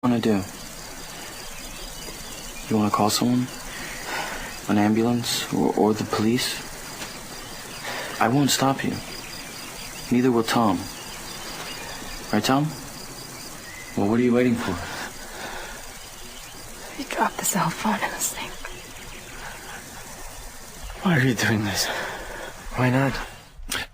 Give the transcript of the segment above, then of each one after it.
Want to do? You want to call someone? An ambulance or the police? I won't stop you. Neither will Tom. Right, Tom? Well, what are you waiting for? You dropped the cell phone in the sink. Why are you doing this? Why not?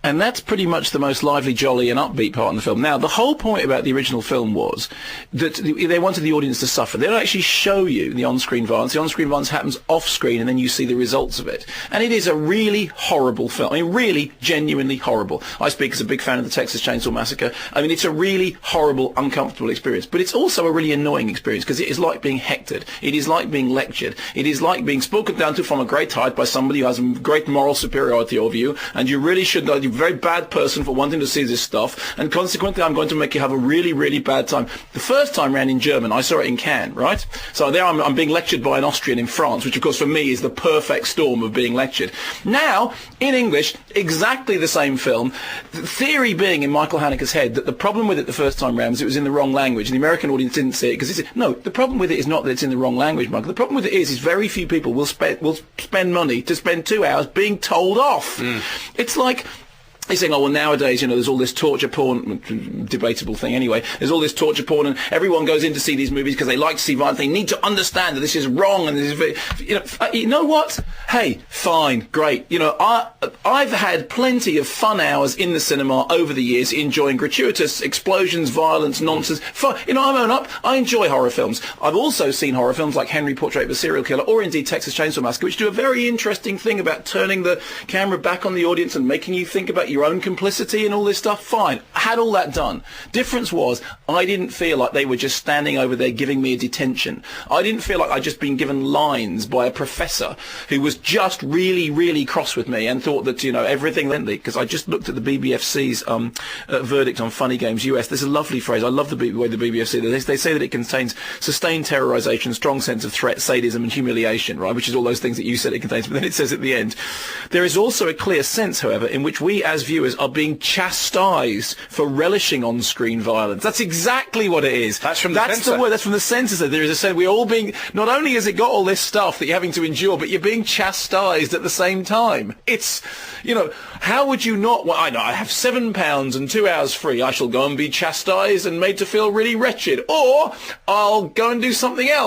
And that's pretty much the most lively, jolly and upbeat part in the film. Now, the whole point about the original film was that they wanted the audience to suffer. They don't actually show you the on-screen violence. The on-screen violence happens off-screen, and then you see the results of it. And it is a really horrible film. I mean, really, genuinely horrible. I speak as a big fan of the Texas Chainsaw Massacre. I mean, it's a really horrible, uncomfortable experience. But it's also a really annoying experience, because it is like being hectored. It is like being lectured. It is like being spoken down to from a great height by somebody who has a great moral superiority over you, and you really should know you're a very bad person for wanting to see this stuff, and consequently I'm going to make you have a really, really bad time. The first time round in German, I saw it in Cannes, right? So there I'm being lectured by an Austrian in France, which of course for me is the perfect storm of being lectured. Now, in English, exactly the same film, the theory being in Michael Haneke's head that the problem with it the first time round was it was in the wrong language, and the American audience didn't see it, because no, the problem with it is not that it's in the wrong language, Michael. The problem with it is very few people will spend money to spend 2 hours being told off. It's like he's saying, oh, well, nowadays, there's all this torture porn, debatable thing anyway, there's all this torture porn, and everyone goes in to see these movies because they like to see violence. They need to understand that this is wrong, and this is, you know what? Hey, fine, great. I've had plenty of fun hours in the cinema over the years, enjoying gratuitous explosions, violence, nonsense. Fun. I'm own up. I enjoy horror films. I've also seen horror films like Henry, Portrait of a Serial Killer, or indeed Texas Chainsaw Massacre, which do a very interesting thing about turning the camera back on the audience and making you think about your own complicity and all this stuff. Fine. I had all that done. Difference was, I didn't feel like they were just standing over there giving me a detention. I didn't feel like I'd just been given lines by a professor who was just really, really cross with me and thought that, everything went because I just looked at the BBFC's verdict on Funny Games US. There's a lovely phrase. I love the way the BBFC, they say that it contains sustained terrorization, strong sense of threat, sadism and humiliation, right, which is all those things that you said it contains. But then it says at the end, there is also a clear sense, however, in which we as viewers are being chastised for relishing on-screen violence. That's exactly what it is. That's from the censor. The word. That's from the censor. There is a sense we're all being, not only has it got all this stuff that you're having to endure, but you're being chastised at the same time. It's, how would you not, well, I know, I have £7 and 2 hours free. I shall go and be chastised and made to feel really wretched. Or I'll go and do something else.